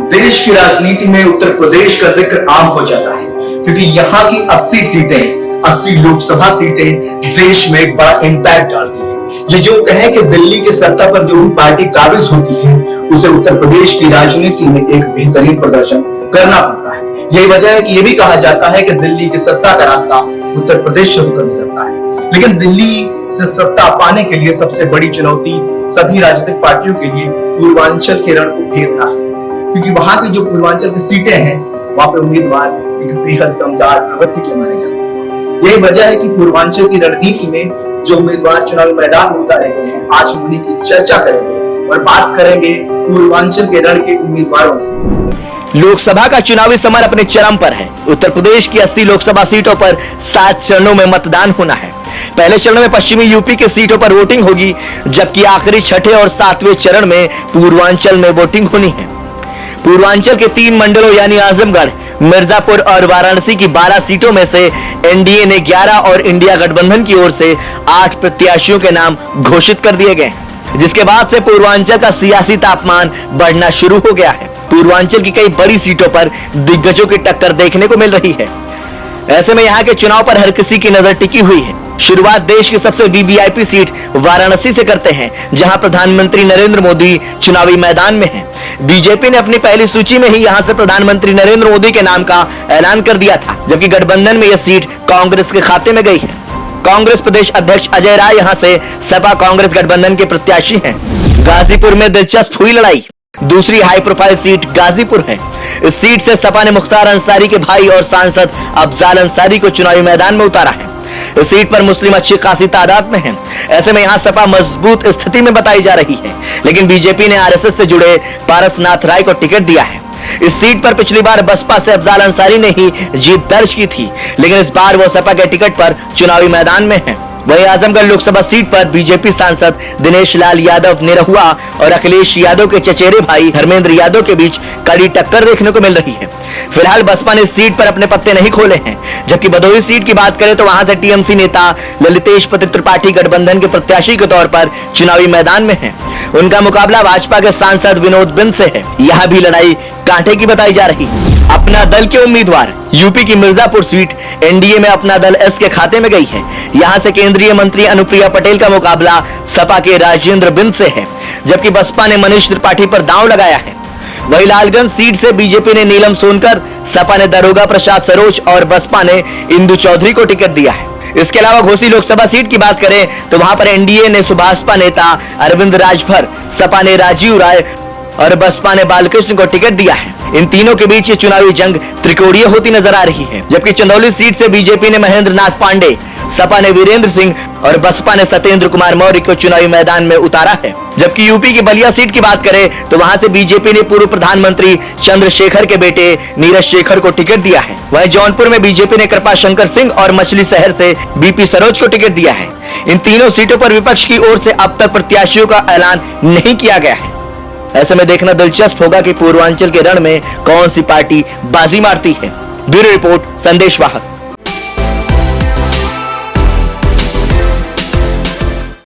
देश की राजनीति में उत्तर प्रदेश का जिक्र आम हो जाता है, क्योंकि यहाँ की 80 सीटें, 80 लोकसभा सीटें देश में एक बड़ा इम्पैक्ट डालती है। ये जो कहें कि दिल्ली की सत्ता पर जो भी पार्टी काबिज होती है, उसे उत्तर प्रदेश की राजनीति में एक बेहतरीन प्रदर्शन करना पड़ता है। यही वजह है कि यह भी कहा जाता है कि दिल्ली की सत्ता का रास्ता उत्तर प्रदेश से होकर गुजरता है। लेकिन दिल्ली से सत्ता पाने के लिए सबसे बड़ी चुनौती सभी राजनीतिक पार्टियों के लिए पूर्वांचल के रण को घेरना है, क्योंकि वहां की जो पूर्वांचल की सीटें हैं, वहां पे उम्मीदवार एक बेहद दमदार प्रवृत्ति के माने जाते हैं। यही वजह है कि पूर्वांचल की रणनीति में जो उम्मीदवार चुनावी मैदान में उतारे गए हैं, आज हम उन्हीं की चर्चा करेंगे और बात करेंगे पूर्वांचल के रण के उम्मीदवारों की। लोकसभा का चुनावी समर अपने चरम पर है। उत्तर प्रदेश की 80 लोकसभा सीटों पर 7 चरणों में मतदान होना है। पहले चरण में पश्चिमी यूपी की सीटों पर वोटिंग होगी, जबकि आखिरी 6ठे और 7वें चरण में पूर्वांचल में वोटिंग होनी है। पूर्वांचल के 3 मंडलों यानी आजमगढ़, मिर्जापुर और वाराणसी की 12 सीटों में से एनडीए ने 11 और इंडिया गठबंधन की ओर से 8 प्रत्याशियों के नाम घोषित कर दिए गए, जिसके बाद से पूर्वांचल का सियासी तापमान बढ़ना शुरू हो गया है। पूर्वांचल की कई बड़ी सीटों पर दिग्गजों की टक्कर देखने को मिल रही है। ऐसे में यहाँ के चुनाव पर हर किसी की नजर टिकी हुई है। शुरुआत देश की सबसे वीवीआईपी सीट वाराणसी से करते हैं, जहां प्रधानमंत्री नरेंद्र मोदी चुनावी मैदान में हैं। बीजेपी ने अपनी पहली सूची में ही यहां से प्रधानमंत्री नरेंद्र मोदी के नाम का ऐलान कर दिया था, जबकि गठबंधन में यह सीट कांग्रेस के खाते में गई है। कांग्रेस प्रदेश अध्यक्ष अजय राय यहां से सपा कांग्रेस गठबंधन के प्रत्याशी हैं। गाजीपुर में दिलचस्प हुई लड़ाई। दूसरी हाई प्रोफाइल सीट गाजीपुर है। इस सीट से सपा ने मुख्तार अंसारी के भाई और सांसद अफजाल अंसारी को चुनावी मैदान में उतारा है। इस सीट पर मुस्लिम अच्छी खासी तादाद में हैं। ऐसे में यहां सपा मजबूत स्थिति में बताई जा रही है, लेकिन बीजेपी ने आरएसएस से जुड़े पारसनाथ राय को टिकट दिया है। इस सीट पर पिछली बार बसपा से अफजाल अंसारी ने ही जीत दर्ज की थी, लेकिन इस बार वो सपा के टिकट पर चुनावी मैदान में है। वहीं आजमगढ़ लोकसभा सीट पर बीजेपी सांसद दिनेश लाल यादव निरहुआ और अखिलेश यादव के चचेरे भाई धर्मेंद्र यादव के बीच कड़ी टक्कर देखने को मिल रही है। फिलहाल बसपा ने इस सीट पर अपने पत्ते नहीं खोले हैं, जबकि भदोही सीट की बात करें तो वहां से टीएमसी नेता ललितेश पति त्रिपाठी गठबंधन के प्रत्याशी के तौर पर चुनावी मैदान में है। उनका मुकाबला भाजपा के सांसद विनोद बिंद से है। यह भी लड़ाई कांटे की बताई जा रही है। अपना दल के उम्मीदवार यूपी की मिर्जापुर सीट एनडीए में अपना दल एस के खाते में गई है। यहां से केंद्रीय मंत्री अनुप्रिया पटेल का मुकाबला सपा के राजेंद्र बिंद से है, जबकि बसपा ने मनीष त्रिपाठी पर दांव लगाया है। वहीं लालगंज सीट से बीजेपी ने नीलम सोनकर, सपा ने दरोगा प्रसाद सरोज और बसपा ने इंदु चौधरी को टिकट दिया है। इसके अलावा घोसी लोकसभा सीट की बात करें तो वहां पर एनडीए ने सुभाषपा नेता अरविंद राजभर, सपा ने राजीव राय और बसपा ने बालकृष्ण को टिकट दिया है। इन तीनों के बीच ये चुनावी जंग त्रिकोणीय होती नजर आ रही है, जबकि चंदौली सीट से बीजेपी ने महेंद्र नाथ पांडे, सपा ने वीरेंद्र सिंह और बसपा ने सत्येंद्र कुमार मौर्य को चुनावी मैदान में उतारा है। जबकि यूपी की बलिया सीट की बात करें तो वहां से बीजेपी ने पूर्व प्रधानमंत्री चंद्रशेखर के बेटे नीरज शेखर को टिकट दिया है। वहीं जौनपुर में बीजेपी ने कृपा शंकर सिंह और मछली शहर से बीपी सरोज को टिकट दिया है। इन तीनों सीटों पर विपक्ष की ओर से अब तक प्रत्याशियों का ऐलान नहीं किया गया है। ऐसे में देखना दिलचस्प होगा कि पूर्वांचल के रण में कौन सी पार्टी बाजी मारती है। ब्यूरो रिपोर्ट, संदेश वाहक।